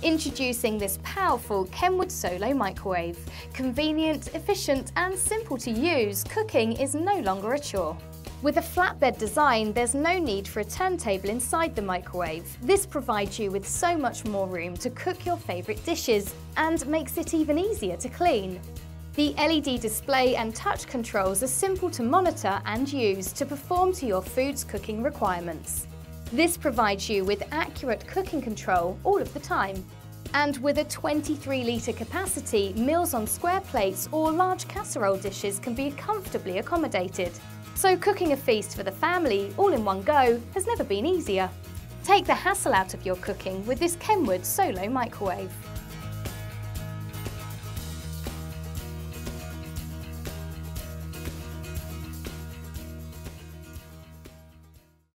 Introducing this powerful Kenwood Solo Microwave. Convenient, efficient and simple to use, cooking is no longer a chore. With a flatbed design, there's no need for a turntable inside the microwave. This provides you with so much more room to cook your favourite dishes and makes it even easier to clean. The LED display and touch controls are simple to monitor and use to perform to your food's cooking requirements. This provides you with accurate cooking control all of the time. And with a 23-litre capacity, meals on square plates or large casserole dishes can be comfortably accommodated. So cooking a feast for the family all in one go has never been easier. Take the hassle out of your cooking with this Kenwood Solo Microwave.